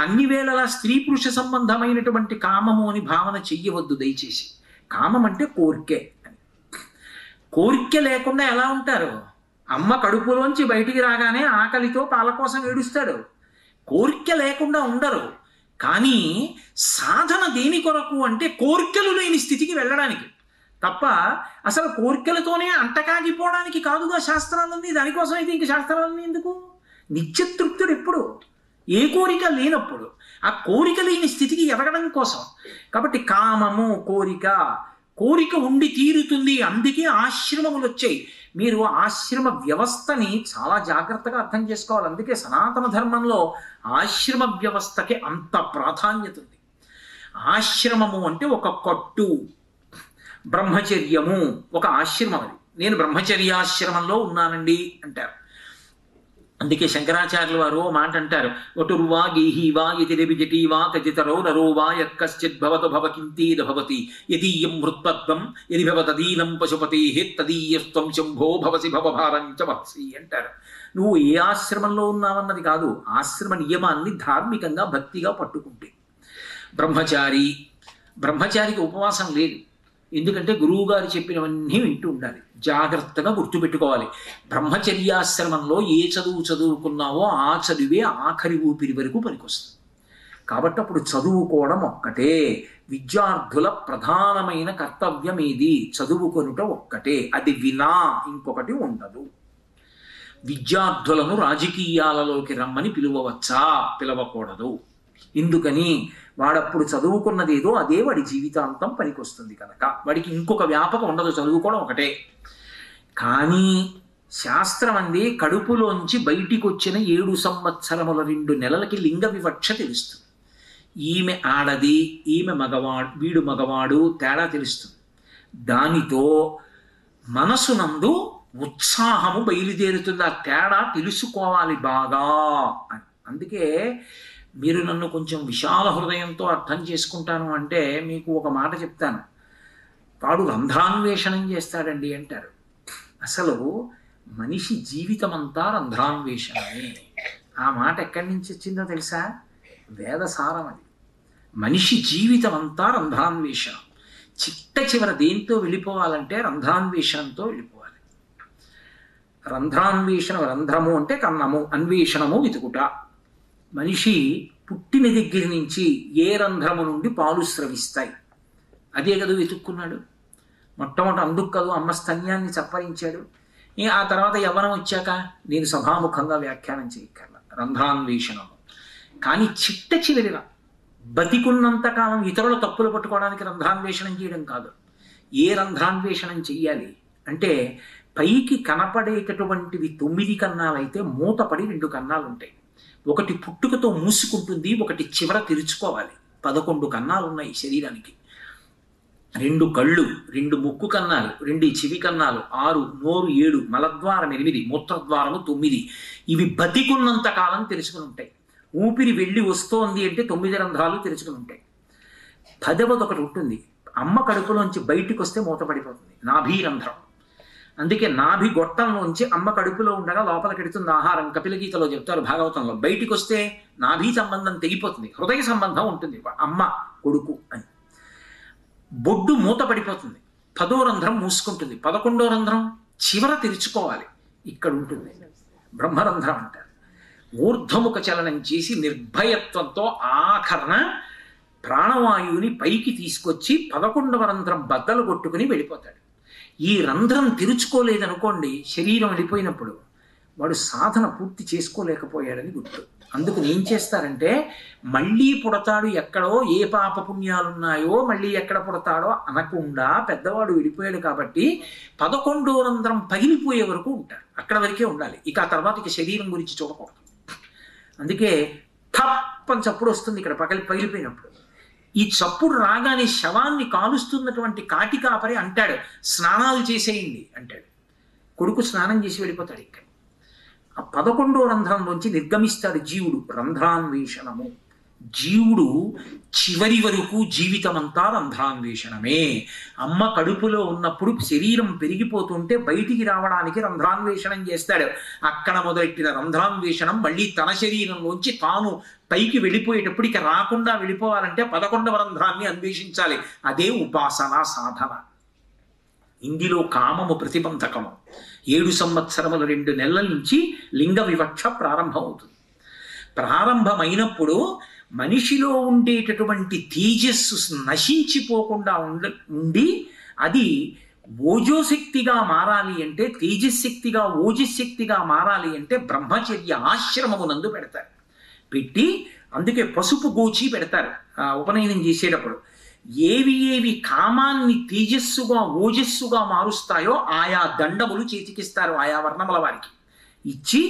అన్ని వేళలా స్త్రీ పురుష సంబంధమైనటువంటి కామము అని భావన చెయ్యవద్దు దయచేసి. కామం అంటే కోరికే అని. కోరిక లేకుండా ఎలా ఉంటారు? అమ్మ కడుపులోంచి బయటికి రాగానే ఆకలితో పాల కోసం ఏడుస్తాడు. కోరిక లేకుండా ఉండరు. కానీ సాధన దేని కొరకు అంటే కోరికలు లేని స్థితికి వెళ్ళడానికి తప్ప అసలు కోరికలతోనే అంటకాగిపోవడానికి కాదుగా శాస్త్రాలన్నీ. దానికోసం అయితే ఇంక శాస్త్రాలన్నీ ఎందుకు? నిత్యతృప్తుడు ఎప్పుడు? ఏ కోరిక లేనప్పుడు ఆ కోరిక లేని స్థితికి ఎదగడం కోసం. కాబట్టి కామము కోరిక ఉండి తీరుతుంది. అందుకే ఆశ్రమములు వచ్చాయి. మీరు ఆశ్రమ వ్యవస్థని చాలా జాగ్రత్తగా అర్థం చేసుకోవాలి. అందుకే సనాతన ధర్మంలో ఆశ్రమ వ్యవస్థకి అంత ప్రాధాన్యత ఉంది. ఆశ్రమము అంటే ఒక కట్టు, బ్రహ్మచర్యము ఒక ఆశ్రమం. అది నేను బ్రహ్మచర్యాశ్రమంలో ఉన్నానండి అంటారు. అందుకే శంకరాచార్యుల వారు మాట అంటారు, వటుర్వా గేహీవా యతిరవిజటీవా కజితరో నరో వా యక్కశ్చిద్భవతు భవకింతేద భవతి యదీయం హృత్పద్మం యది భవతదీనం పశుపతేః తదీయస్త్వం శంభో భవసి భవభారం చ వహసి అంటారు. నువ్వు ఏ ఆశ్రమంలో ఉన్నావన్నది కాదు, ఆశ్రమ నియమాన్ని ధార్మికంగా భక్తిగా పట్టుకుంటే. బ్రహ్మచారికి ఉపవాసం లేదు. ఎందుకంటే గురువుగారు చెప్పినవన్నీ వింటూ ఉండాలి. జాగ్రత్తగా గుర్తుపెట్టుకోవాలి. బ్రహ్మచర్యాశ్రమంలో ఏ చదువు చదువుకున్నావో ఆ చదువే ఆఖరి ఊపిరి వరకు పనికొస్తుంది. కాబట్టి అప్పుడు చదువుకోవడం ఒక్కటే. విద్యార్థుల ప్రధానమైన కర్తవ్యం ఏది? చదువుకొనుట ఒక్కటే. అది వినా ఇంకొకటి ఉండదు. విద్యార్థులను రాజకీయాలలోకి రమ్మని పిలువవచ్చా? పిలవకూడదు. ఎందుకని? వాడప్పుడు చదువుకున్నదేదో అదే వాడి జీవితాంతం పనికొస్తుంది కనుక వాడికి ఇంకొక వ్యాపకం ఉండదు. చదువుకోవడం ఒకటే. కానీ శాస్త్రం అంది కడుపులోంచి బయటికి వచ్చిన 7 సంవత్సరముల 2 నెలలకి లింగ వివక్ష తెలుస్తుంది. ఈమె ఆడది, ఈమె మగవాడు, వీడు మగవాడు తేడా తెలుస్తుంది. దానితో మనసునందు ఉత్సాహము బయలుదేరుతుంది. ఆ తేడా తెలుసుకోవాలి బాగా అని. అందుకే మీరు నన్ను కొంచెం విశాల హృదయంతో అర్థం చేసుకుంటాను అంటే మీకు ఒక మాట చెప్తాను. వాడు రంధ్రాన్వేషణం చేస్తాడండి అంటారు. అసలు మనిషి జీవితం అంతా రంధ్రాన్వేషణమే. ఆ మాట ఎక్కడి నుంచి వచ్చిందో తెలుసా? వేదసారం అది. మనిషి జీవితం అంతా రంధ్రాన్వేషణం. చిట్ట చివర దేంతో వెళ్ళిపోవాలంటే రంధ్రాన్వేషణంతో వెళ్ళిపోవాలి. రంధ్రాన్వేషణం, రంధ్రము అంటే కన్నము, అన్వేషణము వెతుకుట. మనిషి పుట్టిన దగ్గర నుంచి ఏ రంధ్రము నుండి పాలు స్రవిస్తాయి అదే కదా వెతుక్కున్నాడు. మొట్టమొదటి అందుకు కదూ అమ్మ స్తన్యాన్ని చప్పరించాడు. ఆ తర్వాత యవ్వనం వచ్చాక నేను సభాముఖంగా వ్యాఖ్యానం చేయక్కర్లా, రంధ్రాన్వేషణము. కానీ చిట్ట చివరిగా బతికున్నంతకాలం ఇతరుల తప్పులు పట్టుకోవడానికి రంధ్రాన్వేషణం చేయడం కాదు. ఏ రంధ్రాన్వేషణం చెయ్యాలి అంటే పైకి కనపడేటటువంటివి 9 కన్నాలైతే మూతపడి 2 కన్నాలు ఉంటాయి. ఒకటి పుట్టుకతో మూసుకుంటుంది, ఒకటి చివర తెరుచుకోవాలి. 11 కన్నాలు ఉన్నాయి శరీరానికి. 2 కళ్ళు, 2 ముక్కు కన్నాలు, 2 చెవి కన్నాలు, 6, నోరు 7, మలద్వారం 8, మూత్రద్వారము 9. ఇవి బతికున్నంత కాలం తెరుచుకుని ఉంటాయి. ఊపిరి వెళ్ళి వస్తోంది అంటే 9 రంధ్రాలు తెరుచుకుని ఉంటాయి. 10వది ఒకటి ఉంటుంది. అమ్మ కడుపులోంచి బయటికి వస్తే మూతపడిపోతుంది, నాభీరంధ్రం. అందుకే నాభి గొట్టంలోంచి అమ్మ కడుపులో ఉండగా లోపలికెడుతుంది ఆహారం. కపిలగీతలో చెప్తారు, భాగవతంలో. బయటికి వస్తే నాభి సంబంధం తెగిపోతుంది, హృదయ సంబంధం ఉంటుంది, అమ్మ కొడుకు అని. బొడ్డు మూత పడిపోతుంది, 10వ రంధ్రం మూసుకుంటుంది, 11వ రంధ్రం చివర తెరుచుకోవాలి, ఇక్కడ ఉంటుంది, బ్రహ్మరంధ్రం అంటారు. ఊర్ధముఖ చలనం చేసి నిర్భయత్వంతో ఆఖరణ ప్రాణవాయువుని పైకి తీసుకొచ్చి 11వ రంధ్రం బద్దలు కొట్టుకుని వెళ్ళిపోతాడు. ఈ రంధ్రం తెరుచుకోలేదనుకోండి, శరీరం వెళ్ళిపోయినప్పుడు వాడు సాధన పూర్తి చేసుకోలేకపోయాడని గుర్తు. అందుకు ఏం చేస్తారంటే మళ్ళీ పుడతాడు, ఎక్కడో ఏ పాప పుణ్యాలున్నాయో మళ్ళీ ఎక్కడ పుడతాడో అనకుండా పెద్దవాడు వెళ్ళిపోయాడు కాబట్టి 11వ రంధ్రం పగిలిపోయే వరకు ఉంటాడు, అక్కడ వరకే ఉండాలి. ఇక ఆ తర్వాత ఇక శరీరం గురించి చూడకూడదు. అందుకే ఠప్ అని చప్పుడు వస్తుంది ఇక్కడ పగిలిపోయినప్పుడు. ఈ చప్పుడు రాగానే శవాన్ని కాలుస్తున్నటువంటి కాటికాపరి అంటాడు, స్నానాలు చేసేయండి అంటాడు. కొడుకు స్నానం చేసి వెళ్ళిపోతాడు. ఇక్కడ ఆ 11వ రంధ్రంలోంచి నిర్గమిస్తాడు జీవుడు. రంధ్రాన్వేషణము జీవుడు చివరి వరకు జీవితమంతా రంధ్రాన్వేషణమే. అమ్మ కడుపులో ఉన్నప్పుడు శరీరం పెరిగిపోతుంటే బయటికి రావడానికి రంధ్రాన్వేషణం చేస్తాడు. అక్కడ మొదలెట్టిన రంధ్రాన్వేషణం మళ్ళీ తన శరీరంలోంచి తాను పైకి వెళ్ళిపోయేటప్పుడు ఇక రాకుండా వెళ్ళిపోవాలంటే 11వ రంధ్రాన్ని అన్వేషించాలి. అదే ఉపాసనా సాధన. ఇందులో కామము ప్రతిబంధకము. 7 సంవత్సరముల 2 నెలల నుంచి లింగ వివక్ష ప్రారంభమవుతుంది. ప్రారంభమైనప్పుడు మనిషిలో ఉండేటటువంటి తేజస్సు నశించిపోకుండా ఉండి అది ఓజోశక్తిగా మారాలి అంటే, తేజశక్తిగా ఓజశక్తిగా మారాలి అంటే బ్రహ్మచర్య ఆశ్రమమునందు పెడతారు. పెట్టి అందుకే పసుపు గోచి పెడతారు ఉపనయనం చేసేటప్పుడు. ఏవి కామాన్ని తేజస్సుగా ఓజస్సుగా మారుస్తాయో ఆయా దండములు చేతికిస్తారు ఆయా వర్ణముల వారికి ఇచ్చి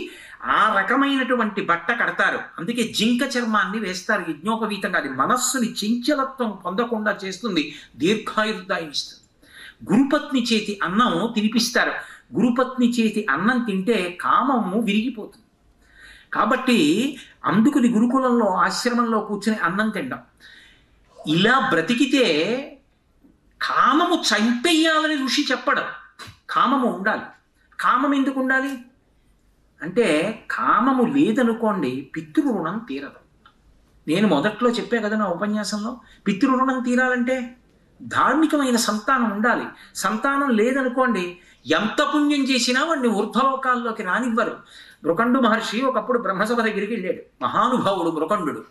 ఆ రకమైనటువంటి బట్ట కడతారు. అందుకే జింక చర్మాన్ని వేస్తారు యజ్ఞోపవీతంగా. అది మనస్సుని చంచలత్వం పొందకుండా చేస్తుంది, దీర్ఘాయుర్దాయం ఇస్తుంది. గురుపత్ని చేతి అన్నం తినిపిస్తారు. గురుపత్ని చేతి అన్నం తింటే కామము విరిగిపోతుంది. కాబట్టి అందుకుని గురుకులంలో ఆశ్రమంలో కూర్చుని అన్నం తినడం. ఇలా బ్రతికితే కామము చంపేయాలని ఋషి చెప్పడం. కామము ఉండాలి. కామం ఎందుకు ఉండాలి అంటే, కామము లేదనుకోండి పితృరుణం తీరదు. నేను మొదట్లో చెప్పా కదా నా ఉపన్యాసంలో, పితృరుణం తీరాలంటే ధార్మికమైన సంతానం ఉండాలి. సంతానం లేదనుకోండి ఎంత పుణ్యం చేసినా వాడిని ఊర్ధ్వలోకాల్లోకి రానివ్వరు. మృకండు మహర్షి ఒకప్పుడు బ్రహ్మసభ దగ్గరికి వెళ్ళాడు. మహానుభావుడు మృకండు.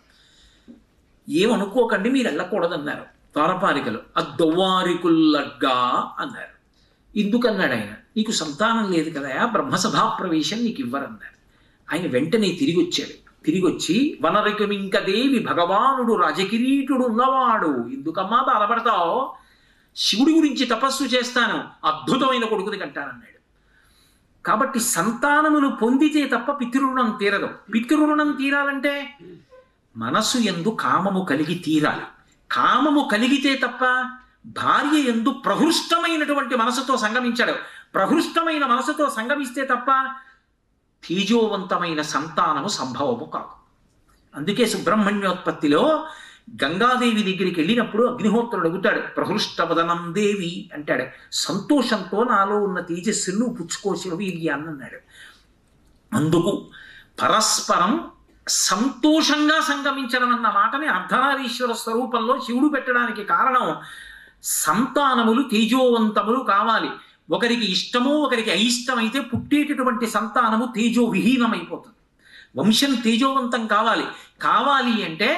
ఏమనుకోకండి మీరు వెళ్ళకూడదన్నారు ద్వారపాలికలు. అద్దొవ్వారికుల్లగ్గా అన్నారు. ఎందుకన్నాడు ఆయన? నీకు సంతానం లేదు కదా, బ్రహ్మసభా ప్రవేశం నీకు ఇవ్వరన్నారు. ఆయన వెంటనే తిరిగి వచ్చాడు. తిరిగి వచ్చి వనరకమింకదేవి భగవానుడు రాజకిరీటుడు ఉన్నవాడు, ఎందుకమ్మా బాధపడతావు? శివుడి గురించి తపస్సు చేస్తాను, అద్భుతమైన కొడుకుని కంటానన్నాడు. కాబట్టి సంతానమును పొందితే తప్ప పితృరుణం తీరదు. పితృరుణం తీరాలంటే మనసు యందు కామము కలిగి తీరాలి. కామము కలిగితే తప్ప భార్య యందు ప్రహృష్టమైనటువంటి మనసుతో సంగమించాడు. ప్రహృష్టమైన మనసుతో సంగమిస్తే తప్ప తేజోవంతమైన సంతానము సంభవము కాదు. అందుకే సుబ్రహ్మణ్యోత్పత్తిలో గంగాదేవి దగ్గరికి వెళ్ళినప్పుడు అగ్నిహోత్రుడు అడుగుతాడు, ప్రహృష్టవదనం దేవి అంటాడు. సంతోషంతో నాలో ఉన్న తేజస్సును పుచ్చుకోసిన వీర్యాన్ని అన్నాడు. అందుకు పరస్పరం సంతోషంగా సంగమించడం అన్న మాటని అర్ధనారీశ్వర స్వరూపంలో శివుడు పెట్టడానికి కారణం సంతానములు తేజోవంతములు కావాలి. ఒకరికి ఇష్టమో ఒకరికి అయిష్టమైతే పుట్టేటటువంటి సంతానము తేజో విహీనమైపోతుంది. వంశం తేజోవంతం కావాలి. కావాలి అంటే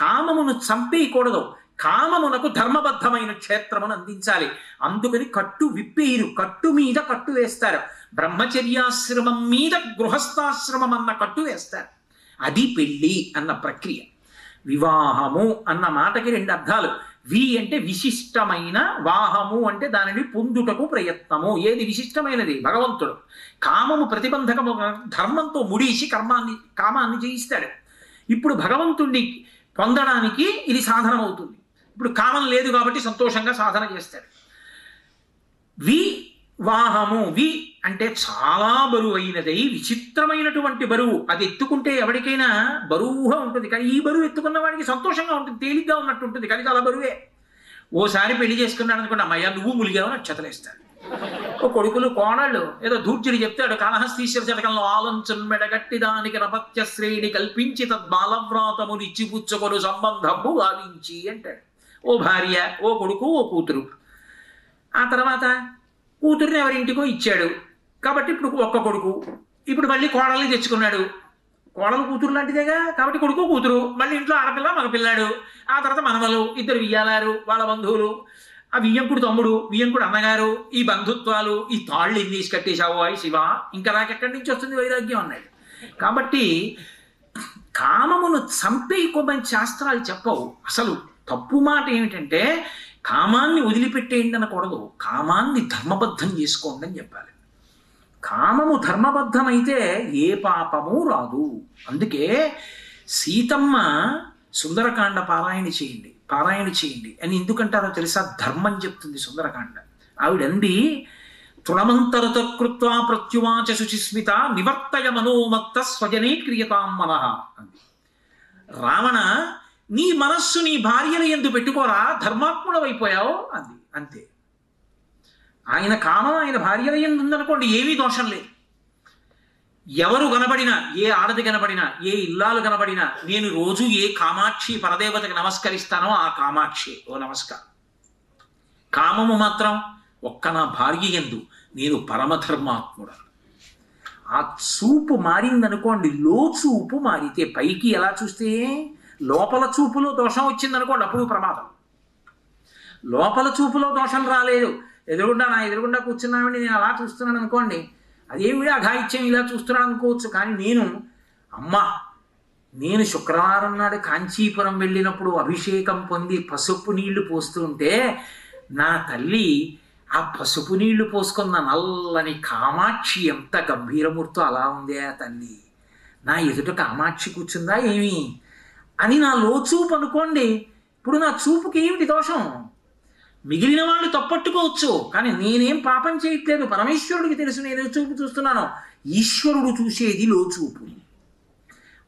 కామమును చంపేయకూడదు. కామమునకు ధర్మబద్ధమైన క్షేత్రమును అందించాలి. అందుకని కట్టు విప్పేరు, కట్టు మీద కట్టు వేస్తారు. బ్రహ్మచర్యాశ్రమం మీద గృహస్థాశ్రమం అన్న కట్టు వేస్తారు. అది పెళ్ళి అన్న ప్రక్రియ. వివాహము అన్న మాటకి 2 అర్థాలు. వి అంటే విశిష్టమైన, వాహము అంటే దానిని పొందుటకు ప్రయత్నము. ఏది విశిష్టమైనది? భగవంతుడు. కామము ప్రతిబంధకము, ధర్మంతో ముడేసి కామాన్ని జయిస్తాడు. ఇప్పుడు భగవంతుణ్ణి పొందడానికి ఇది సాధనం అవుతుంది. ఇప్పుడు కామం లేదు కాబట్టి సంతోషంగా సాధన చేస్తాడు. వాహము, వి అంటే చాలా బరువైనదై విచిత్రమైనటువంటి బరువు. అది ఎత్తుకుంటే ఎవరికైనా బరువుగా ఉంటుంది, కానీ ఈ బరువు ఎత్తుకున్న వాడికి సంతోషంగా ఉంటుంది, తేలిగ్గా ఉన్నట్టు ఉంటుంది, కానీ చాలా బరువే. ఓసారి పెళ్లి చేసుకున్నాడు అనుకోండి, అమ్మయ్య నువ్వు ములిగావు నక్షతలేస్తాడు. ఓ కొడుకులు కోణళ్ళు ఏదో ధూర్జుడు చెప్తాడు, కాళహస్తీశ్వర శతకంలో ఆలంచన్ మెడగట్టి దానికి రపత్య శ్రేణి కల్పించి తద్బాలవ్రాతము నిచ్చిపుచ్చుకొను సంబంధము భావించి అంటాడు. ఓ భార్య, ఓ కొడుకు, ఓ కూతురు. ఆ తర్వాత కూతుర్ని ఎవరింటికో ఇచ్చాడు కాబట్టి ఇప్పుడు ఒక్క కొడుకు. ఇప్పుడు మళ్ళీ కోడల్ని తెచ్చుకున్నాడు. కోడలు కూతురు లాంటిదేగా కాబట్టి కొడుకు కూతురు, మళ్ళీ ఇంట్లో ఆడపిల్ల మగపిల్లాడు, ఆ తర్వాత మనవలు, 2 వియ్యాలారు, వాళ్ళ బంధువులు, ఆ వియ్యంకుడు తమ్ముడు, వియ్యంకుడు అన్నగారు, ఈ బంధుత్వాలు, ఈ తాళ్ళు ఎన్ని కట్టేశావు అయి శివ, ఇంకా నాకెక్కడి నుంచి వస్తుంది వైరాగ్యం అన్నాడు. కాబట్టి కామమును చంపేయకోమని శాస్త్రాలు చెప్పవు. అసలు తప్పు మాట ఏమిటంటే కామాన్ని వదిలిపెట్టేయండి అనకూడదు, కామాన్ని ధర్మబద్ధం చేసుకోండి అని చెప్పాలి. కామము ధర్మబద్ధమైతే ఏ పాపము రాదు. అందుకే సీతమ్మ సుందరకాండ పారాయణ చేయండి అని ఎందుకంటారో తెలుసా? ధర్మం చెప్తుంది సుందరకాండ. ఆవిడంది, తృణమంతరత కృత్వా ప్రత్యువాచ శుచిస్మిత నివర్తయ మనోమత్త స్వజనే క్రియతాం మనః అంది. రావణ నీ మనస్సు నీ భార్యల యందు పెట్టుకోరా, ధర్మాత్ముడవైపోయావు అంది. అంతే. ఆయన కామం ఆయన భార్యల యందు ఉందనుకోండి, ఏమీ దోషం లేదు. ఎవరు కనబడినా, ఏ ఆడది కనబడినా, ఏ ఇల్లాలు కనబడినా, నేను రోజు ఏ కామాక్షి పరదేవతకి నమస్కరిస్తానో ఆ కామాక్షి ఓ నమస్కారం. కామము మాత్రం ఒక్క నా భార్య యందు నేను పరమధర్మాత్ముడు. ఆ చూపు మారిందనుకోండి, లో చూపు మారితే పైకి ఎలా చూస్తే, లోపల చూపులో దోషం వచ్చిందనుకోండి అప్పుడు ప్రమాదం. లోపల చూపులో దోషం రాలేదు, నా ఎదురుగుండా కూర్చున్నామని నేను అలా చూస్తున్నాను అనుకోండి, అదేమిటి అఘాయిత్యం ఇలా చూస్తున్నాను అనుకోవచ్చు. కానీ నేను శుక్రవారం నాడు కాంచీపురం వెళ్ళినప్పుడు అభిషేకం పొంది పసుపు నీళ్లు పోస్తూ ఉంటే నా తల్లి ఆ పసుపు నీళ్లు పోసుకున్న నల్లని కామాక్షి ఎంత గంభీరమూర్తో అలా ఉందే ఆ తల్లి, నా ఎదుట కామాక్షి కూర్చుందా ఏమి అని నా లోచూపు అనుకోండి. ఇప్పుడు నా చూపుకి ఏమిటి దోషం? మిగిలిన వాళ్ళు తప్పట్టుకోవచ్చు, కానీ నేనేం పాపం చేయట్లేదు. పరమేశ్వరుడికి తెలుసు నేను చూపు చూస్తున్నాను. ఈశ్వరుడు చూసేది లోచూపు.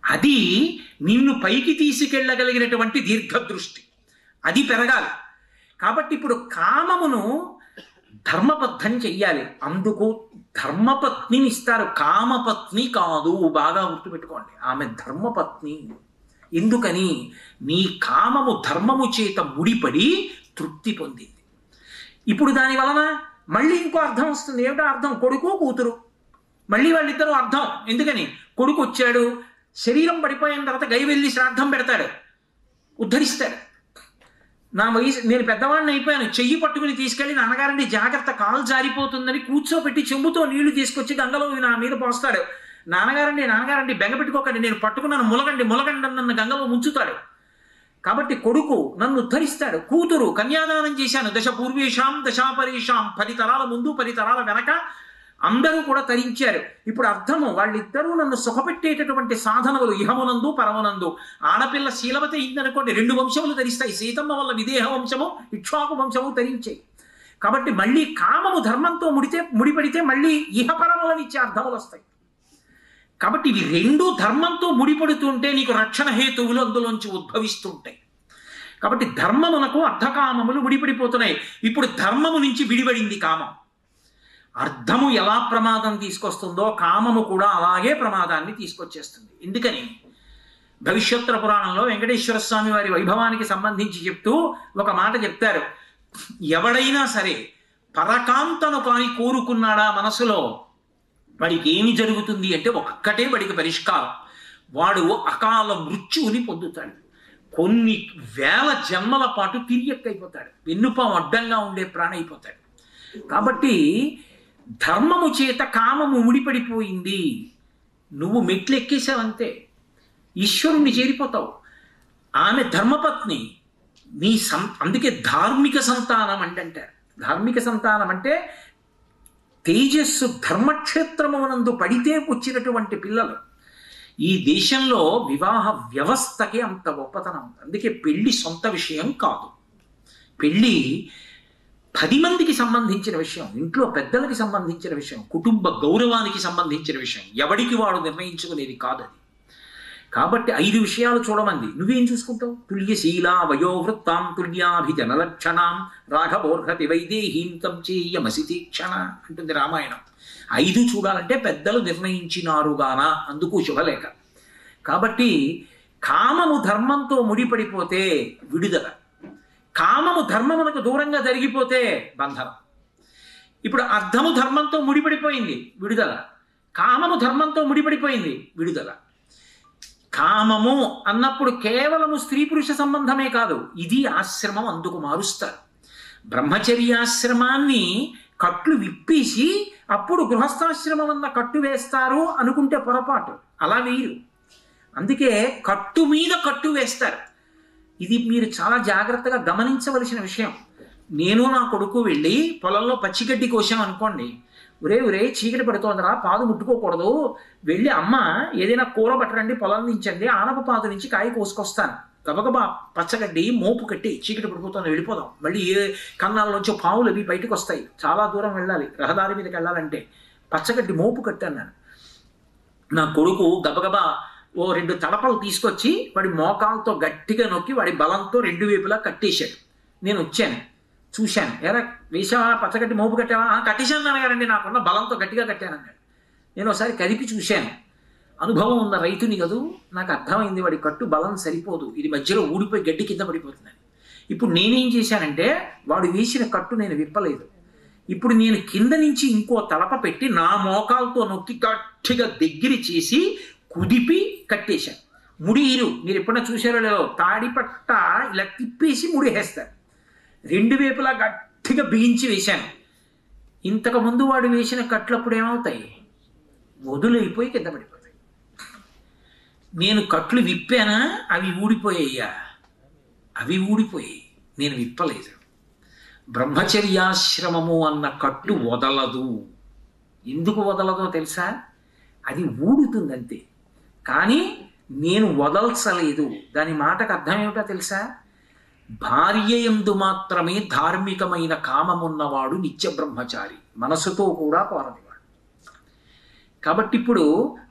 అది నిన్ను పైకి తీసుకెళ్ళగలిగినటువంటి దీర్ఘదృష్టి, అది పెరగాలి. కాబట్టి ఇప్పుడు కామమును ధర్మబద్ధం చెయ్యాలి. అందుకు ధర్మపత్నిని ఇస్తారు, కామపత్ని కాదు. బాగా గుర్తుపెట్టుకోండి, ఆమె ధర్మపత్ని. ఎందుకని? నీ కామము ధర్మము చేత ముడిపడి తృప్తి పొందింది. ఇప్పుడు దాని వలన మళ్ళీ ఇంకో అర్థం వస్తుంది. ఏమిటో అర్థం? కొడుకు కూతురు, మళ్ళీ వాళ్ళిద్దరూ అర్థం. ఎందుకని? కొడుకు వచ్చాడు, శరీరం పడిపోయిన తర్వాత గై వెళ్ళి శ్రాద్ధం పెడతాడు, ఉద్ధరిస్తాడు. నా వయసు, నేను పెద్దవాడిని అయిపోయాను, చెయ్యి పట్టుకుని తీసుకెళ్ళి నాన్నగారండి జాగ్రత్త కాలు జారిపోతుందని కూర్చోపెట్టి చెంబుతో నీళ్లు తీసుకొచ్చి గంగలో నా మీద పోస్తాడు. నాన్నగారండి బెంగ పెట్టుకోకండి, నేను పట్టుకున్నాను, ములగండి నన్ను గంగలో ముంచుతాడు. కాబట్టి కొడుకు నన్ను ఉద్ధరిస్తాడు. కూతురు కన్యాదానం చేశాను, దశ పూర్వేషాం దశాపరేషాం, 10 తరాల ముందు 10 తరాల వెనక అందరూ కూడా తరించారు. ఇప్పుడు అర్థము, వాళ్ళిద్దరూ నన్ను సుఖపెట్టేటటువంటి సాధనములు ఇహమునందు పరమునందు. ఆడపిల్ల శీలవతి అయిందనుకోండి 2 వంశములు తరిస్తాయి. సీతమ్మ వల్ల విదేహ వంశము ఇక్ష్వాకు వంశము తరించాయి. కాబట్టి మళ్ళీ కామము ధర్మంతో ముడిపడితే మళ్ళీ ఇహపరములనిచ్చే అర్థములు వస్తాయి. కాబట్టి ఇవి 2 ధర్మంతో ముడిపడుతుంటే నీకు రక్షణ హేతువులు అందులోంచి ఉద్భవిస్తుంటాయి. కాబట్టి ధర్మమునకు అర్ధకామములు ముడిపడిపోతున్నాయి. ఇప్పుడు ధర్మము నుంచి విడిపడింది కామం. అర్థము ఎలా ప్రమాదం తీసుకొస్తుందో కామము కూడా అలాగే ప్రమాదాన్ని తీసుకొచ్చేస్తుంది. ఎందుకని? భవిష్యోత్తర పురాణంలో వెంకటేశ్వర స్వామి వారి వైభవానికి సంబంధించి చెప్తూ ఒక మాట చెప్తారు. ఎవడైనా సరే పరకాంతను కాని కోరుకున్నాడా మనసులో, వాడికి ఏమి జరుగుతుంది అంటే ఒక్కటే వాడికి పరిష్కారం. వాడు అకాల మృత్యువుని పొందుతాడు. కొన్ని వేల జన్మల పాటు తిరియక్కైపోతాడు, వెన్నుపాము అడ్డంగా ఉండే ప్రాణైపోతాడు. కాబట్టి ధర్మము చేత కామము ముడిపడిపోయింది. నువ్వు మెట్లు ఎక్కేసావంతే, ఈశ్వరుణ్ణి చేరిపోతావు. ఆమె ధర్మపత్ని, అందుకే ధార్మిక సంతానం అంటారు. ధార్మిక సంతానం అంటే తేజస్సు ధర్మక్షేత్రమునందు పడితే వచ్చినటువంటి పిల్లలు. ఈ దేశంలో వివాహ వ్యవస్థకి అంత గొప్పతనం. అందుకే పెళ్లి సొంత విషయం కాదు. పెళ్లి 10 మందికి సంబంధించిన విషయం, ఇంట్లో పెద్దలకి సంబంధించిన విషయం, కుటుంబ గౌరవానికి సంబంధించిన విషయం. ఎవడికి వాడు నిర్ణయించుకునేది కాదది. కాబట్టి 5 విషయాలు చూడమంది. నువ్వేం చూసుకుంటావు? తుల్యశీలా వయోవృత్తాం తుల్యాభిజనలక్షణాం రాఘవోర్హతి వైదేహీం తం చేయమసి తీక్షణ అంటుంది రామాయణం. 5 చూడాలంటే పెద్దలు నిర్ణయించినారుగానా, అందుకు శుభలేఖ. కాబట్టి కామము ధర్మంతో ముడిపడిపోతే విడుదల, కామము ధర్మమునకు దూరంగా జరిగిపోతే బంధనం. ఇప్పుడు అర్థము ధర్మంతో ముడిపడిపోయింది, విడుదల. కామము ధర్మంతో ముడిపడిపోయింది, విడుదల. కామము అన్నప్పుడు కేవలము స్త్రీ పురుష సంబంధమే కాదు, ఇది ఆశ్రమం, అందుకు మారుస్తారు. బ్రహ్మచర్యాశ్రమాన్ని కట్లు విప్పేసి అప్పుడు గృహస్థాశ్రమం అన్న కట్టు వేస్తారు అనుకుంటే పొరపాటు. అలా వేయరు. అందుకే కట్టు మీద కట్టు వేస్తారు. ఇది మీరు చాలా జాగ్రత్తగా గమనించవలసిన విషయం. నేను నా కొడుకు వెళ్ళి పొలంలో పచ్చిగడ్డి కోసాం అనుకోండి, ఒరే చీకటి పడుతోందిరా, పాదు ముట్టుకోకూడదు, వెళ్ళి అమ్మ ఏదైనా కూర పట్టరండి, పొలం నుంచండి, ఆనప పాదు నుంచి కాయ కోసుకొస్తాను, గబగబా పచ్చగడ్డి మోపు కట్టి చీకటి పడిపోతుంది వెళ్ళిపోదాం, మళ్ళీ ఏ కన్నాల్లోంచో పావులు అవి బయటకు వస్తాయి, చాలా దూరం వెళ్ళాలి, రహదారి మీదకి వెళ్ళాలంటే పచ్చగడ్డి మోపు కట్టాను. నా కొడుకు గబగబా ఓ 2 తడపలు తీసుకొచ్చి వాడి మోకాలతో గట్టిగా నొక్కి వాడి బలంతో 2 వైపులా కట్టేశాడు. నేను వచ్చాను, చూశాను. ఎరా వేసావా, పచ్చగట్టి మోపు కట్టావా? కట్టేశాను అన్నగారండి, నాకున్న బలంతో గట్టిగా కట్టానన్నాడు. నేను ఒకసారి కదిపి చూశాను. అనుభవం ఉన్న రైతుని కదూ, నాకు అర్థమైంది వాడి కట్టు బలం సరిపోదు, ఇది మధ్యలో ఊడిపోయి గడ్డి కింద పడిపోతుందని. ఇప్పుడు నేనేం చేశానంటే వాడు వేసిన కట్టు నేను విప్పలేదు. ఇప్పుడు నేను కింద నుంచి ఇంకో తలప పెట్టి నా మోకాలతో నొక్కి గట్టిగా దగ్గర చేసి కుదిపి కట్టేశాను. ముడిరు మీరు ఎప్పుడైనా చూశారో లేదో, తాడి పట్ట ఇలా తిప్పేసి ముడివేస్తారు. 2 వైపులా గట్టిగా బిగించి వేశాను. ఇంతకుముందు వాడు వేసిన కట్లప్పుడు ఏమవుతాయి? వదులైపోయి కింద పడిపోతాయి. నేను కట్లు విప్పానా, అవి ఊడిపోయాయ్యా? అవి ఊడిపోయాయి, నేను విప్పలేదు. బ్రహ్మచర్యాశ్రమము అన్న కట్టు వదలదు. ఎందుకు వదలదో తెలుసా? అది ఊడుతుందంతే, కానీ నేను వదల్చలేదు. దాని మాటకు అర్థం ఏమిటో తెలుసా? భార్య యందు మాత్రమే ధార్మికమైన కామమున్నవాడు నిత్య బ్రహ్మచారి, మనసుతో కూడా కోరనివాడు. కాబట్టి ఇప్పుడు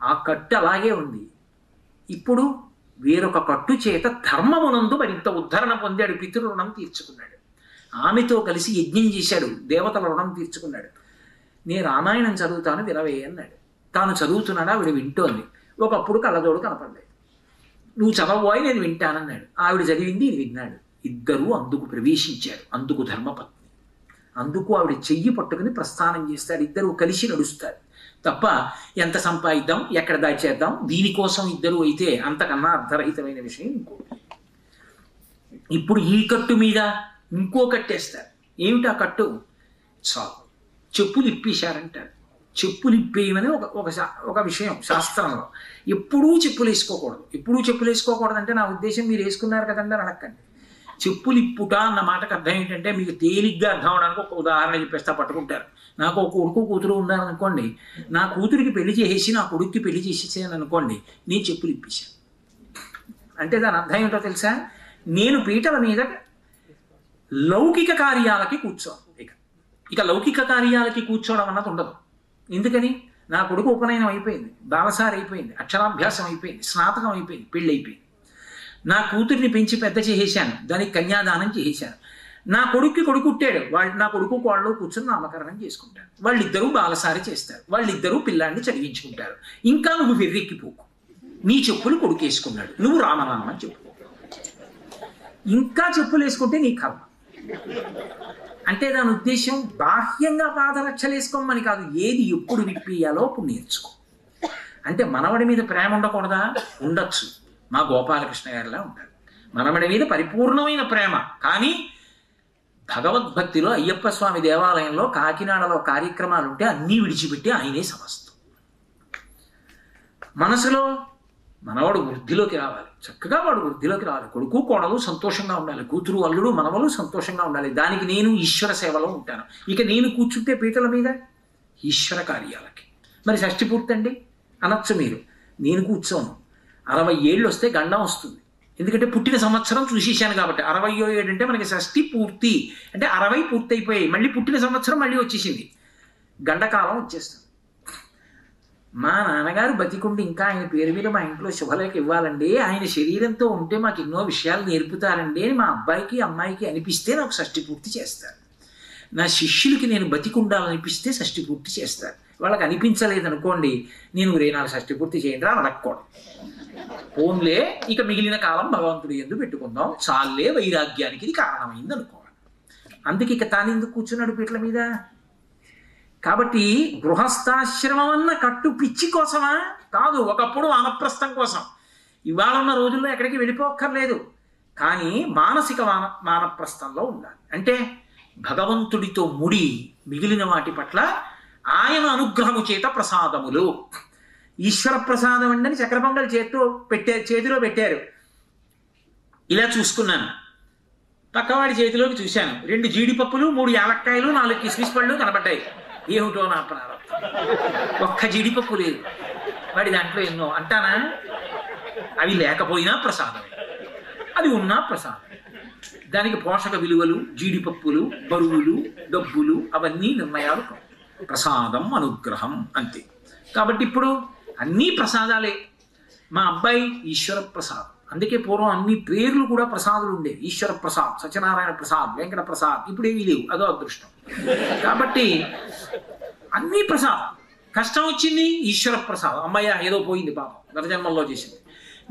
ఆ కట్టు అలాగే ఉంది. ఇప్పుడు వేరొక కట్టు చేత ధర్మమునందు మరింత ఉద్ధరణ పొందాడు, పితృ రుణం తీర్చుకున్నాడు. ఆమెతో కలిసి యజ్ఞం చేశాడు, దేవతల రుణం తీర్చుకున్నాడు. నేను రామాయణం చదువుతాను వినవే అన్నాడు. తాను చదువుతున్నాడా, ఆవిడ వింటోంది. ఒకప్పుడు కళ్ళజోడు కనపడలేదు. నువ్వు చదవబోయి నేను వింటానన్నాడు. ఆవిడ చదివింది, ఇది విన్నాడు. ఇద్దరూ అందుకు ప్రవేశించారు. అందుకు ధర్మపత్ని, అందుకు ఆవిడ చెయ్యి పట్టుకుని ప్రస్థానం చేస్తాడు. ఇద్దరూ కలిసి నడుస్తారు తప్ప ఎంత సంపాదిద్దాం, ఎక్కడ దాచేద్దాం, దీనికోసం ఇద్దరు అయితే అంతకన్నా అర్ధరహితమైన విషయం ఇంకోటి. ఇప్పుడు ఈ కట్టు మీద ఇంకో కట్టేస్తారు. ఏమిటి ఆ కట్టు? చాలు, చెప్పులు ఇప్పేశారంటారు. చెప్పులు ఇప్పేయమని ఒక విషయం శాస్త్రంలో. ఎప్పుడూ చెప్పులు వేసుకోకూడదు. ఎప్పుడూ చెప్పులు వేసుకోకూడదు అంటే నా ఉద్దేశం మీరు వేసుకున్నారు కదండి అని అడగండి. చెప్పులు ఇప్పుట అన్న మాటకు అర్థం ఏంటంటే మీకు తేలిగ్గా అర్థం అవడానికి ఒక ఉదాహరణ చెప్పేస్తా, పట్టుకుంటారు. నాకు ఒక కొడుకు కూతురు ఉన్నారనుకోండి, నా కూతురికి పెళ్లి చేసేసి నా కొడుక్కి పెళ్లి చేసేసాను అనుకోండి, నేను చెప్పులు ఇప్పేశాను అంటే దాని అర్థం ఏంటో తెలుసా? నేను పీటల మీద లౌకిక కార్యాలకి కూర్చోను. ఇక లౌకిక కార్యాలకి కూర్చోవడం అన్నది ఉండదు. ఎందుకని? నా కొడుకు ఉపనయనం అయిపోయింది, బాలసారి అయిపోయింది, అక్షరాభ్యాసం అయిపోయింది, స్నాతకం అయిపోయింది, పెళ్ళి అయిపోయింది. నా కూతురిని పెంచి పెద్ద చేసేసాను, దానికి కన్యాదానం చేసేసాను. నా కొడుక్కి కొడుకు పుట్టాడు, నా కొడుకు కోళ్ళు కూర్చొని నామకరణం చేసుకుంటారు. వాళ్ళిద్దరూ బాలసారి చేస్తారు, వాళ్ళిద్దరూ పిల్లాన్ని చదివించుకుంటారు. ఇంకా నువ్వు వెర్రెక్కిపోకు, నీ చెప్పులు కొడుకు వేసుకున్నాడు, నువ్వు రామనామ అని చెప్పు. ఇంకా చెప్పులు వేసుకుంటే నీ కర్మ. అంటే దాని ఉద్దేశం బాహ్యంగా పాదరక్షలు వేసుకోమని కాదు, ఏది ఎప్పుడు విప్పియాలో అప్పుడు నేర్చుకో. అంటే మనవడి మీద ప్రేమ ఉండకూడదా? ఉండొచ్చు. మా గోపాలకృష్ణ గారిలా ఉంటారు. మనవడి మీద పరిపూర్ణమైన ప్రేమ. కానీ భగవద్భక్తిలో అయ్యప్ప స్వామి దేవాలయంలో కాకినాడలో కార్యక్రమాలు ఉంటే అన్నీ విడిచిపెట్టి ఆయనే సమస్తం. మనసులో మనవాడు వృద్ధిలోకి రావాలి, చక్కగా వాడు వృద్ధిలోకి రావాలి. కొడుకు కోడలు సంతోషంగా ఉండాలి, కూతురు అల్లుడు మనవలు సంతోషంగా ఉండాలి. దానికి నేను ఈశ్వర సేవలో ఉంటాను. ఇక నేను కూర్చుంటే పీటల మీద ఈశ్వర కార్యాలకి. మరి షష్ఠి పూర్తండి అనొచ్చు మీరు, నేను కూర్చోను. 60 ఏళ్ళు వస్తే గండం వస్తుంది, ఎందుకంటే పుట్టిన సంవత్సరం చూసేసాను కాబట్టి. 60వ ఏడు అంటే మనకి షష్ఠి పూర్తి అంటే 60 పూర్తి అయిపోయాయి, మళ్ళీ పుట్టిన సంవత్సరం మళ్ళీ వచ్చేసింది, గండకాలం వచ్చేస్తుంది. మా నాన్నగారు బతికుండి ఇంకా ఆయన పేరు మీద మా ఇంట్లో శుభలేఖ ఇవ్వాలండి, ఆయన శరీరంతో ఉంటే మాకు ఎన్నో విషయాలు నేర్పుతారండి అని మా అబ్బాయికి అమ్మాయికి అనిపిస్తే నాకు షష్ఠి పూర్తి చేస్తారు. నా శిష్యులకి నేను బతికి ఉండాలనిపిస్తే షష్ఠి పూర్తి చేస్తారు. వాళ్ళకి అనిపించలేదనుకోండి, నేను 24 షష్ఠి పూర్తి చేయండి రా అడగకూడదు. ఓన్లే ఇక మిగిలిన కాలం భగవంతుడి యందు పెట్టుకుందాం, చాలే వైరాగ్యానికి ఇది కారణమైంది అనుకోవాలి. అందుకే ఇక తాను ఎందుకు కూర్చున్నాడు పీటల మీద? కాబట్టి గృహస్థాశ్రమం అన్న కట్టు పిచ్చి కోసమా? కాదు, ఒకప్పుడు వానప్రస్థం కోసం. ఇవాళ ఉన్న రోజుల్లో ఎక్కడికి వెళ్ళిపోక్కర్లేదు, కానీ మానసిక వానప్రస్థంలో ఉండాలి. అంటే భగవంతుడితో ముడి మిగిలిన వాటి పట్ల ఆయన అనుగ్రహము చేత ప్రసాదములు. ఈశ్వర ప్రసాదం అండి చక్ర పొంగల్ చేతిలో పెట్టారు. ఇలా చూసుకున్నాను, పక్కవాడి చేతిలోకి చూశాను, 2 జీడిపప్పులు 3 యాలక్కాయలు 4 కిస్మిస్ పళ్ళు కనబడ్డాయి. ఏమిటో నా ప్రారంభం, ఒక్క జీడిపప్పు లేదు, వాడి దాంట్లో ఎన్నో అంటానా? అవి లేకపోయినా ప్రసాదమే, అది ఉన్నా ప్రసాదం. దానికి పోషక విలువలు, జీడిపప్పులు, బరువులు, డబ్బులు అవన్నీ నిర్ణయాలు కావు. ప్రసాదం అనుగ్రహం అంతే. కాబట్టి ఇప్పుడు అన్నీ ప్రసాదాలే. మా అబ్బాయి ఈశ్వర ప్రసాద్. అందుకే పూర్వం అన్ని పేర్లు కూడా ప్రసాదులు ఉండేవి. ఈశ్వర ప్రసాద్, సత్యనారాయణ ప్రసాద్, వెంకట ప్రసాద్. ఇప్పుడేమీ లేవు, అదో అదృష్టం. కాబట్టి అన్నీ ప్రసాదం. కష్టం వచ్చింది ఈశ్వర ప్రసాదం. అమ్మయ్య ఏదో పోయింది పాపం, గత జన్మల్లో చేసింది.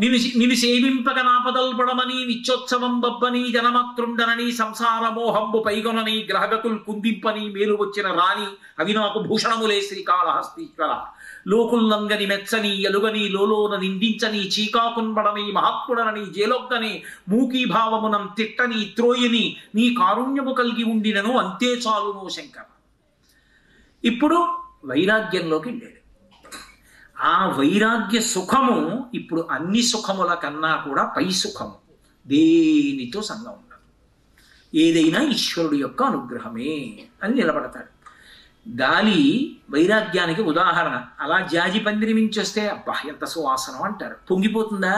నిన్ను సేవింపక నాపదల్పడమని నిత్యోత్సవం బబ్బని జనమత్రుండనని సంసార మోహంబు పైగొనని గ్రహగతులు కుందింపని మేలు వచ్చిన రాణి అవి నాకు భూషణములే శ్రీకాళహస్తీశ్వర. లోకుల్లంగని మెచ్చని ఎలుగని లోలోన నిందించని చీకాకున్బడని మహాత్ముడనని జేలొక్కని మూకీభావమునం తిట్టని త్రోయని నీ కారుణ్యము కలిగి ఉండినను అంతే చాలునో శంకర. ఇప్పుడు వైరాగ్యంలోకి వెళ్ళాడు. ఆ వైరాగ్య సుఖము ఇప్పుడు అన్ని సుఖముల కన్నా కూడా పై సుఖము. దేనితో సంగం ఉండదు, ఏదైనా ఈశ్వరుడు యొక్క అనుగ్రహమే అని నిలబడతాడు. గాలి వైరాగ్యానికి ఉదాహరణ. అలా జాజి పందిరి మించి వస్తే అబ్బా ఎంత సువాసనం అంటారు. పొంగిపోతుందా?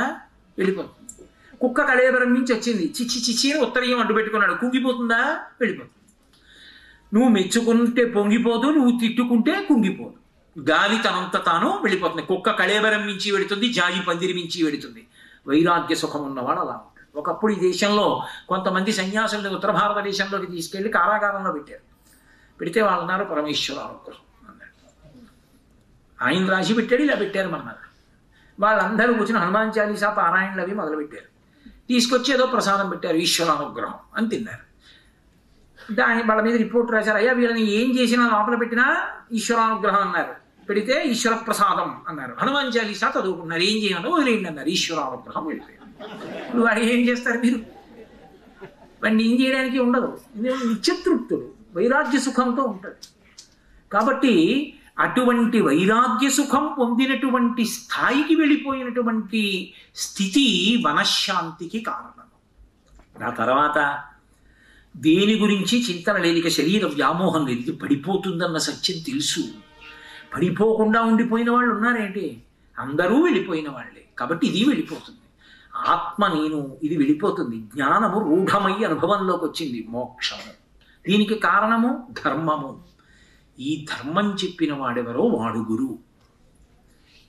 వెళ్ళిపోతుంది. కుక్క కళేబరం నుంచి వచ్చింది, చిచ్చి చిచ్చి అని ఉత్తరీయం అడ్డు పెట్టుకున్నాడు, కుంగిపోతుందా? వెళ్ళిపోతుంది. నువ్వు మెచ్చుకుంటే పొంగిపోదు, నువ్వు తిట్టుకుంటే కుంగిపోదు. గాలి తనంత తాను వెళ్ళిపోతుంది. కుక్క కళేబరం మించి వెళుతుంది, జాజి పందిరి మించి వెళుతుంది. వైరాగ్య సుఖం ఉన్నవాడు అలా ఉంటాడు. ఒకప్పుడు ఈ దేశంలో కొంతమంది సన్యాసుల్ని ఉత్తర భారతదేశంలోకి తీసుకెళ్లి కారాగారంలో పెట్టారు. పెడితే వాళ్ళు అన్నారు పరమేశ్వర అనుగ్రహం అన్నాడు. ఆయన రాసి పెట్టాడు, ఇలా పెట్టారు అన్నారు. వాళ్ళందరూ కూర్చుని హనుమాన్ చాలీసా పారాయణలు అవి మొదలుపెట్టారు. తీసుకొచ్చి ఏదో ప్రసాదం పెట్టారు, ఈశ్వర అనుగ్రహం అని తిన్నారు. వాళ్ళ మీద రిపోర్ట్ రాశారు, అయ్యా వీళ్ళని ఏం చేసినా లోపల పెట్టినా ఈశ్వరానుగ్రహం అన్నారు. పెడితే ఈశ్వర ప్రసాదం అన్నారు. హనుమాన్ చాలీసా చదువుకున్నారు, ఏం చేయాలో వదిలేయండి అన్నారు. ఈశ్వరానుగ్రహం వెళ్ళిపోయారు. ఇప్పుడు వాడు ఏం చేస్తారు? మీరు వాడిని ఏం చేయడానికి ఉండదు. నిత్యతృప్తుడు, వైరాగ్య సుఖంతో ఉంటాడు. కాబట్టి అటువంటి వైరాగ్య సుఖం పొందినటువంటి స్థాయికి వెళ్ళిపోయినటువంటి స్థితి మనశ్శాంతికి కారణం. ఆ తర్వాత దేని గురించి చింతన లేనిక శరీర వ్యామోహం లేదు. ఇది పడిపోతుందన్న సత్యం తెలుసు. పడిపోకుండా ఉండిపోయిన వాళ్ళు ఉన్నారేంటి? అందరూ వెళ్ళిపోయిన వాళ్ళే. కాబట్టి ఇది వెళ్ళిపోతుంది. ఆత్మ నేను, ఇది వెళ్ళిపోతుంది. జ్ఞానము రూఢమై అనుభవంలోకి వచ్చింది, మోక్షము. దీనికి కారణము ధర్మము. ఈ ధర్మం చెప్పిన వాడెవరో వాడు గురువు.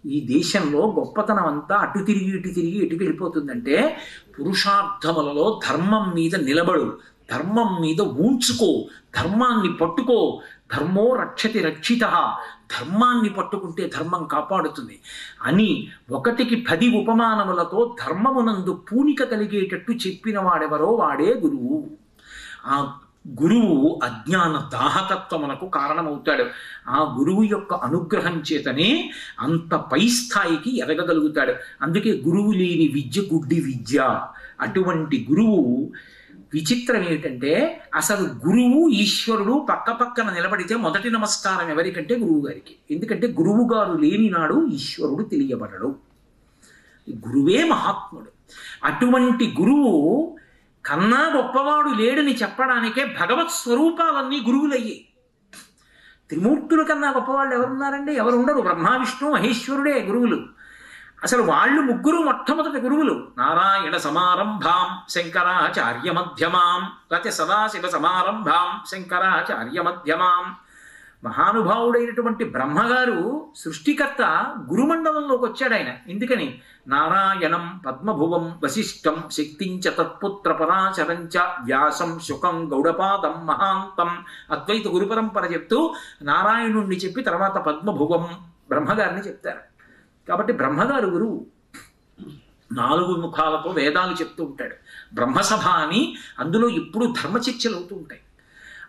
ఈ దేశంలో గొప్పతనం అంతా అటు తిరిగి ఇటు తిరిగి ఎటుకు వెళ్ళిపోతుందంటే, పురుషార్థములలో ధర్మం మీద నిలబడు, ధర్మం మీద ఊంచుకో, ధర్మాన్ని పట్టుకో. ధర్మో రక్షతి రక్షిత. ధర్మాన్ని పట్టుకుంటే ధర్మం కాపాడుతుంది అని 1కి 10 ఉపమానములతో ధర్మమునందు పూనిక కలిగేటట్టు చెప్పిన వాడెవరో వాడే గురువు. ఆ గురువు అజ్ఞాన దాహకత్వమునకు కారణమవుతాడు. ఆ గురువు యొక్క అనుగ్రహం చేతనే అంత పై స్థాయికి ఎదగగలుగుతాడు. అందుకే గురువు లేని విద్య గుడ్డి విద్య. అటువంటి గురువు విచిత్రం ఏమిటంటే, అసలు గురువు ఈశ్వరుడు పక్క పక్కన నిలబడితే మొదటి నమస్కారం ఎవరికంటే గురువు గారికి. ఎందుకంటే గురువు గారు లేని నాడు ఈశ్వరుడు తెలియబడడు. గురువే మహాత్ముడు. అటువంటి గురువు కన్నా గొప్పవాడు లేడని చెప్పడానికే భగవత్ స్వరూపాలన్నీ గురువులయ్యాయి. త్రిమూర్తుల కన్నా గొప్పవాళ్ళు ఎవరున్నారండి? ఎవరు ఉండరు. బ్రహ్మ విష్ణు మహేశ్వరుడే గురువులు. అసలు వాళ్ళు ముగ్గురు మొట్టమొదటి గురువులు. నారాయణ సమారంభాం శంకరాచార్య మధ్యమాం, లేకపోతే సదాశివ సమారంభాం శంకరాచార్య మధ్యమాం. మహానుభావుడైనటువంటి బ్రహ్మగారు సృష్టికర్త గురుమండలంలోకి వచ్చాడు ఆయన. ఎందుకని? నారాయణం పద్మభువం వశిష్టం శక్తించ తత్పుత్ర పరాశరంచ వ్యాసం శుకం గౌడపాదం మహాంతం అద్వైత గురు పరంపర చెప్తూ నారాయణుణ్ణి చెప్పి తర్వాత పద్మభువం బ్రహ్మగారిని చెప్తారు. కాబట్టి బ్రహ్మగారు గురువు. 4 ముఖాలతో వేదాలు చెప్తూ ఉంటాడు. బ్రహ్మసభ అని అందులో ఎప్పుడూ ధర్మచర్చలు అవుతూ ఉంటాయి.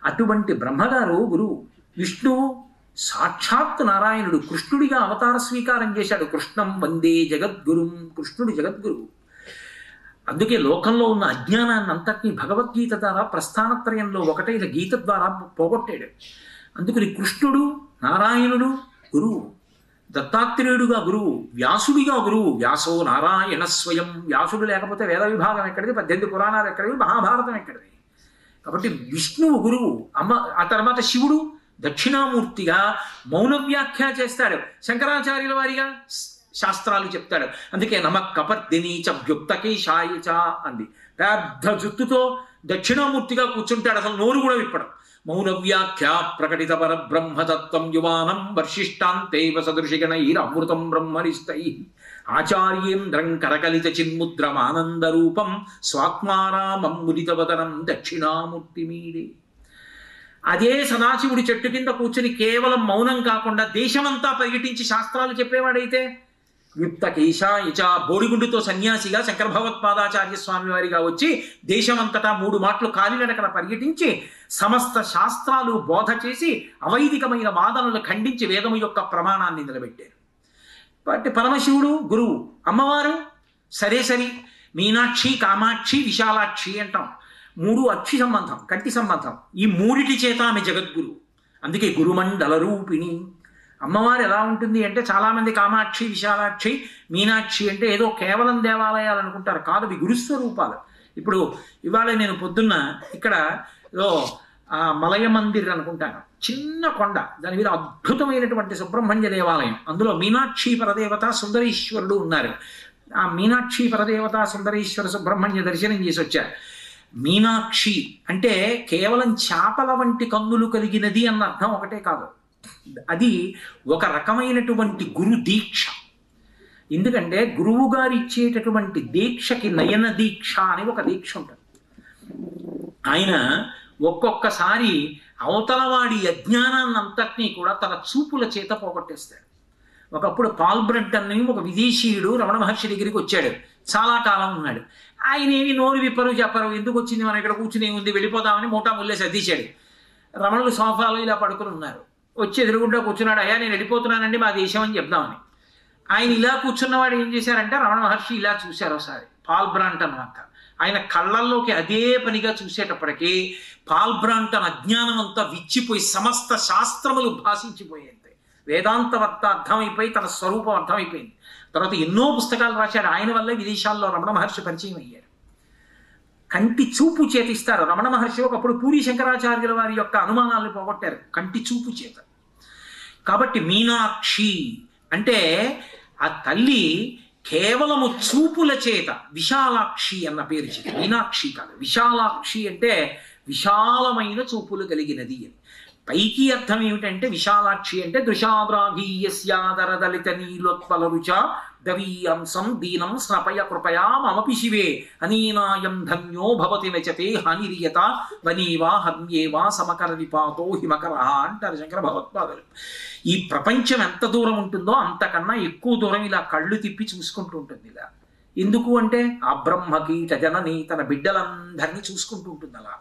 అటువంటి బ్రహ్మగారు గురువు. విష్ణువు సాక్షాత్ నారాయణుడు కృష్ణుడిగా అవతార స్వీకారం చేశాడు. కృష్ణం వందే జగద్గురుం. కృష్ణుడు జగద్గురువు. అందుకే లోకంలో ఉన్న అజ్ఞానాన్ని అంతటినీ భగవద్గీత ద్వారా ప్రస్థానత్రయంలో ఒకటైన గీత ద్వారా పోగొట్టాడు. అందుకని కృష్ణుడు నారాయణుడు గురువు. దత్తాత్రేయుడుగా గురువు, వ్యాసుడిగా గురువు. వ్యాసో నారాయణ స్వయం. వ్యాసుడు లేకపోతే వేద విభాగం ఎక్కడిది? 18 పురాణాలు ఎక్కడివి? మహాభారతం ఎక్కడిది? కాబట్టి విష్ణువు గురువు. ఆ తర్వాత శివుడు దక్షిణామూర్తిగా మౌన వ్యాఖ్య చేస్తాడు. శంకరాచార్యుల వారిగా శాస్త్రాలు చెప్తాడు. అందుకే నమః కపర్దిని చ వ్యుక్తకేశాయ చ అంది. పెద్ద జుత్తుతో దక్షిణామూర్తిగా కూర్చుంటాడు. అసలు నోరు కూడా విప్పడం. మౌన వ్యాఖ్య ప్రకటిత పరబ్రహ్మతత్వం యువానం వర్షిష్టాంతేవ సదృశిగణైరమృతం బ్రహ్మరిష్టై. ఆచార్యేంద్రం కరకలిత చిన్ముద్రమానందరూపం స్వాత్మారామం ముదితవదనం దక్షిణామూర్తి మీడే. అదే సదాశివుడి చెట్టు కింద కూర్చుని కేవలం మౌనం కాకుండా దేశమంతా పర్యటించి శాస్త్రాలు చెప్పేవాడైతే యుక్త కేశాయచ బోడిగుండుతో సన్యాసిగా శంకర భగవత్పాదాచార్య స్వామి వారిగా వచ్చి దేశమంతటా 3 మాటలు కాలినడకన పర్యటించి సమస్త శాస్త్రాలు బోధ చేసి అవైదికమైన వాదనలు ఖండించి వేదము యొక్క ప్రమాణాన్ని నిలబెట్టారు. కాబట్టి పరమశివుడు గురువు, అమ్మవారు సరే మీనాక్షి, కామాక్షి, విశాలాక్షి అంటాం. 3 అక్షి సంబంధం, కంటి సంబంధం. ఈ 3టి చేత ఆమె జగద్గురు. అందుకే గురుమండల రూపిణి. అమ్మవారు ఎలా ఉంటుంది అంటే చాలామంది కామాక్షి, విశాలాక్షి, మీనాక్షి అంటే ఏదో కేవలం దేవాలయాలు అనుకుంటారు. కాదు, అవి గురుస్వరూపాలు. ఇప్పుడు ఇవాళ నేను పొద్దున్న ఇక్కడ ఏదో మలయ మందిర్ అనుకుంటాను, చిన్న కొండ, దాని మీద అద్భుతమైనటువంటి సుబ్రహ్మణ్య దేవాలయం. అందులో మీనాక్షి పరదేవత, సుందరీశ్వరుడు ఉన్నారు. ఆ మీనాక్షి పరదేవత, సుందరీశ్వర సుబ్రహ్మణ్య దర్శనం చేసి వచ్చారు. మీనాక్షి అంటే కేవలం చేపల వంటి కన్నులు కలిగినది అన్న అర్థం ఒకటే కాదు, అది ఒక రకమైనటువంటి గురు దీక్ష. ఎందుకంటే గురువు గారు ఇచ్చేటటువంటి దీక్షకి నయన దీక్ష అని ఒక దీక్ష ఉంటుంది. ఆయన ఒక్కొక్కసారి అవతలవాడి అజ్ఞానాన్నంతటినీ కూడా తన చూపుల చేత పోగొట్టేస్తాడు. ఒకప్పుడు పాల్ బ్రెడ్ అని ఒక విదేశీయుడు రమణ మహర్షి దగ్గరికి వచ్చాడు. చాలా కాలం ఉన్నాడు. ఆయన ఏమి నోరు విప్పరు చెప్పరు, ఎందుకు వచ్చింది మనం ఇక్కడ కూర్చుని ఉంది, వెళ్ళిపోదామని మూటా ముల్లే సర్దిశాడు. రమణులు సోఫాలో ఇలా పడుకుని ఉన్నారు. వచ్చి ఎదురుగుండా కూర్చున్నాడు. అయ్యా నేను వెళ్ళిపోతున్నానండి మా దేశం అని చెప్దామని. ఆయన ఇలా కూర్చున్నవాడు ఏం చేశారంటే రమణ మహర్షి ఇలా చూశారు ఒకసారి. పాల్ బ్రాంటన్ అంట ఆయన కళ్ళల్లోకి అదే పనిగా చూసేటప్పటికీ పాల్ బ్రాంటన్ అజ్ఞానం అంతా విచ్చిపోయి సమస్త శాస్త్రములు భాషించిపోయాయి. వేదాంతవర్త అర్థమైపోయి తన స్వరూపం అర్థమైపోయింది. తర్వాత ఎన్నో పుస్తకాలు రాశాడు. ఆయన వల్లే విదేశాల్లో రమణ మహర్షి పరిచయం అయ్యారు. కంటి చూపు చేతిస్తారు. రమణ మహర్షి ఒకప్పుడు పూరి శంకరాచార్యుల వారి యొక్క అనుమానాలను పోగొట్టారు కంటి చూపు చేత. కాబట్టి మీనాక్షి అంటే ఆ తల్లి కేవలము చూపుల చేత విశాలాక్షి అన్న పేరు చేత. మీనాక్షి కాదు, విశాలాక్షి అంటే విశాలమైన చూపులు కలిగినది అని. పైకి అర్థం ఏమిటంటే విశాలాక్షి అంటే దృశాద్రాఘీయస్యాదరదలిత నీలోత్పల రుచ దవీయంసం దీనం స్నపయ కృపయా మమపి శివే అనీనాయం ధన్యో భవతి నచతే హానిరియత వనీవా హన్యేవా సమకర నిపాతో హిమకర అంటారు శంకర భగవత్పాదులు. ఈ ప్రపంచం ఎంత దూరం ఉంటుందో అంతకన్నా ఎక్కువ దూరం ఇలా కళ్ళు తిప్పి చూసుకుంటూ ఉంటుంది. ఇలా ఎందుకు అంటే ఆ బ్రహ్మకీట జనని తన బిడ్డలందరినీ చూసుకుంటూ ఉంటుంది. అలా